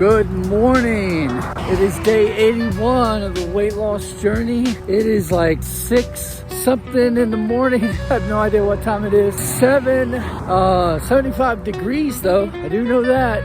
Good morning. It is day 81 of the weight loss journey. It is like 6 something in the morning. I have no idea what time it is. 75 degrees though. I do know that.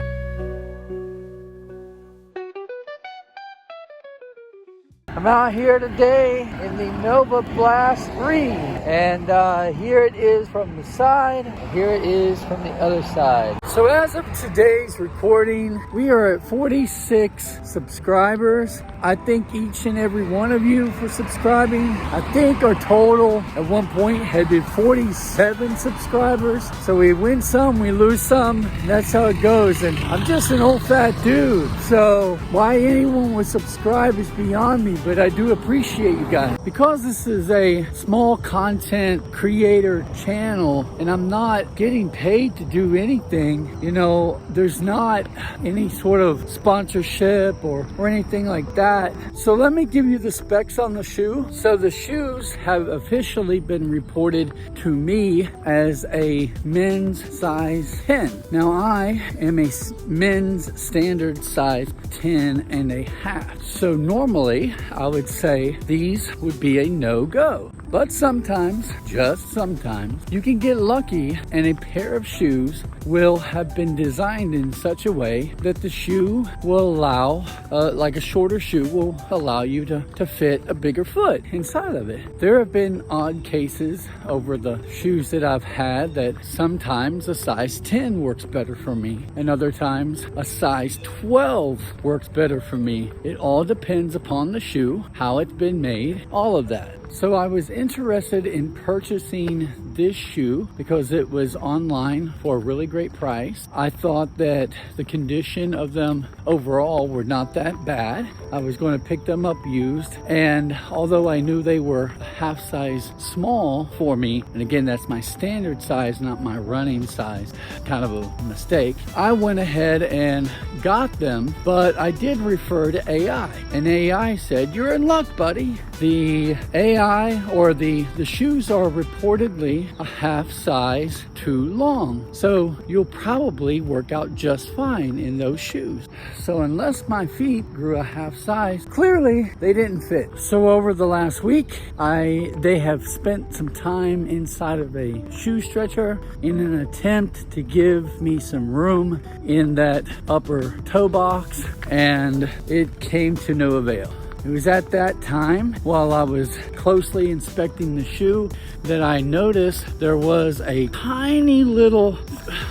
I'm out here today in the Novablast 3, and here it is from the side, here it is from the other side. So as of today's recording, we are at 46 subscribers. I thank each and every one of you for subscribing. I think our total at one point had been 47 subscribers. So we win some, we lose some, and that's how it goes. And I'm just an old fat dude, so why anyone would subscribe is beyond me. But I do appreciate you guys. Because this is a small content creator channel and I'm not getting paid to do anything, you know, there's not any sort of sponsorship or anything like that. So let me give you the specs on the shoe. So the shoes have officially been reported to me as a men's size 10. Now I am a men's standard size 10.5. So normally I would say these would be a no-go. But sometimes, just sometimes, you can get lucky and a pair of shoes will have been designed in such a way that the shoe will allow, like a shorter shoe will allow you to fit a bigger foot inside of it. There have been odd cases over the shoes that I've had that sometimes a size 10 works better for me and other times a size 12 works better for me. It all depends upon the shoe, how it's been made, all of that. So I was interested in purchasing this shoe because it was online for a really great price. I thought that the condition of them overall were not that bad. I was going to pick them up used, and although I knew they were half size small for me, and again that's my standard size, not my running size, kind of a mistake, I went ahead and got them. But I did refer to AI, and AI said, "You're in luck, buddy. The AI or the shoes are reportedly a half size too long. So you'll probably work out just fine in those shoes." So unless my feet grew a half size, clearly they didn't fit. So over the last week, they have spent some time inside of a shoe stretcher in an attempt to give me some room in that upper toe box, and it came to no avail. It was at that time, while I was closely inspecting the shoe, that I noticed there was a tiny little,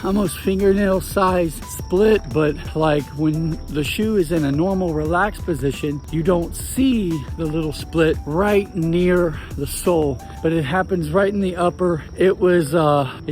almost fingernail size split, but like when the shoe is in a normal relaxed position, you don't see the little split right near the sole, but it happens right in the upper. It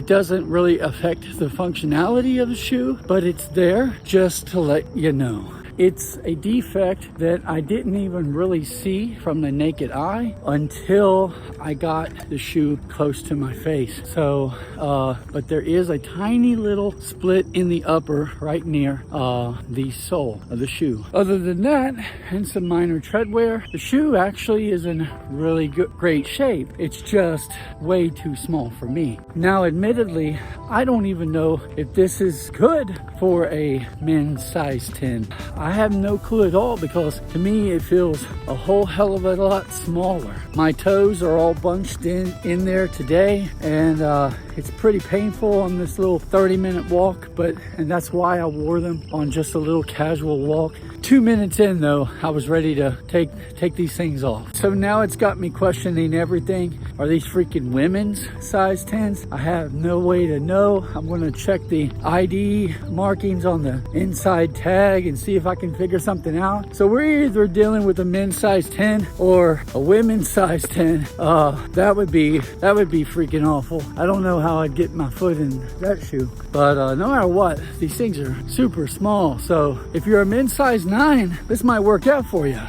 doesn't really affect the functionality of the shoe, but it's there just to let you know. It's a defect that I didn't even really see from the naked eye until I got the shoe close to my face. So, but there is a tiny little split in the upper right near the sole of the shoe. Other than that, and some minor tread wear, the shoe actually is in really great shape. It's just way too small for me. Now, admittedly, I don't even know if this is good for a men's size 10. I have no clue at all, because to me it feels a whole hell of a lot smaller. My toes are all bunched in there today, and it's pretty painful on this little 30-minute walk, and that's why I wore them on just a little casual walk. 2 minutes in though, I was ready to take these things off. So now it's got me questioning everything. Are these freaking women's size 10s? I have no way to know. I'm gonna check the ID markings on the inside tag and see if I can figure something out. So we're either dealing with a men's size 10 or a women's size 10. That would be freaking awful. I don't know how I'd get my foot in that shoe. But no matter what, these things are super small. So if you're a men's size 9, this might work out for you.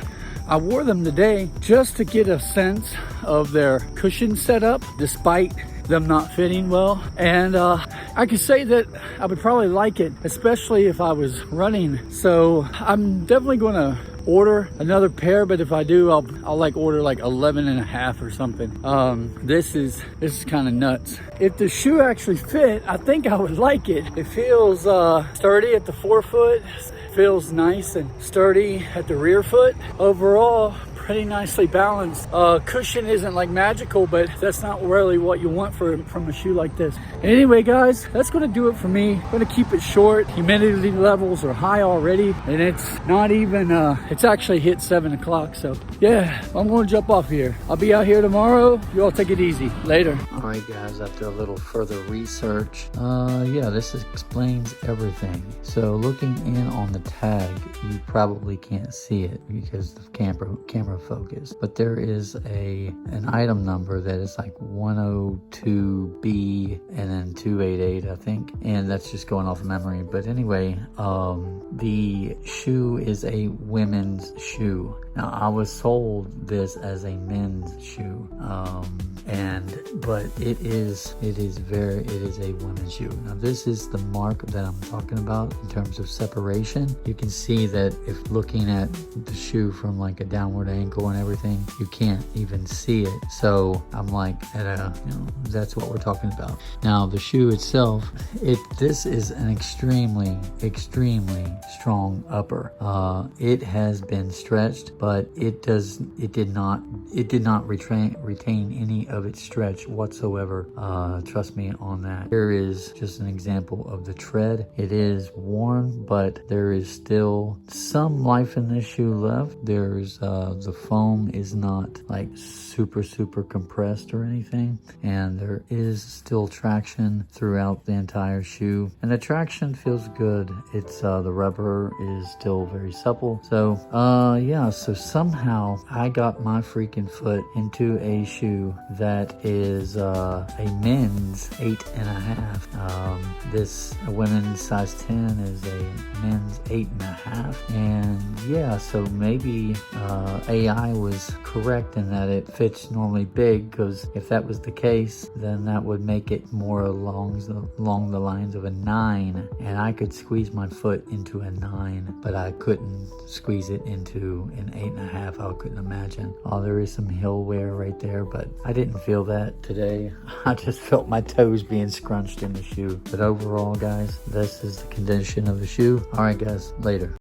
I wore them today just to get a sense of their cushion setup, despite them not fitting well. And I could say that I would probably like it, especially if I was running. So I'm definitely going to order another pair, but if I do, I'll like order like 11 and a half or something. This is kind of nuts. If the shoe actually fit, I think I would like it. It feels sturdy at the forefoot, feels nice and sturdy at the rear foot. Overall, pretty nicely balanced. Cushion isn't like magical, but that's not really what you want from a shoe like this. Anyway, guys, that's gonna do it for me. I'm gonna keep it short. Humidity levels are high already, and it's not even, it's actually hit 7 o'clock. So yeah, I'm gonna jump off here. I'll be out here tomorrow. You all take it easy. Later. All right, guys, after a little further research, yeah, this explains everything. So looking in on the tag, you probably can't see it because the camera focus, but there is an item number that is like 102B and then 288, I think, and that's just going off memory. But anyway, the shoe is a women's shoe. Now, I was sold this as a men's shoe, but it is a women's shoe. Now, this is the mark that I'm talking about in terms of separation. You can see that if looking at the shoe from like a downward angle and everything, you can't even see it. So I'm like that's what we're talking about. Now, the shoe itself, this is an extremely strong upper. It has been stretched, but it did not retain any of its stretch whatsoever. Trust me on that. Here is just an example of the tread. It is worn, but there is still some life in this shoe left. There's the foam is not like super compressed or anything, and there is still traction throughout the entire shoe, and the traction feels good. It's the rubber is still very supple. So yeah, so somehow I got my freaking foot into a shoe that is a men's 8.5. A women's size 10 is a men's 8.5, and yeah, so maybe AI was correct in that it fits normally big, because if that was the case, then that would make it more along the lines of a 9, and I could squeeze my foot into a 9, but I couldn't squeeze it into an 8.5. I couldn't imagine. Oh, there is some heel wear right there, but I didn't feel that today. I just felt my toes being scrunched in the shoe. But overall, guys, this is the condition of the shoe. All right, guys, later.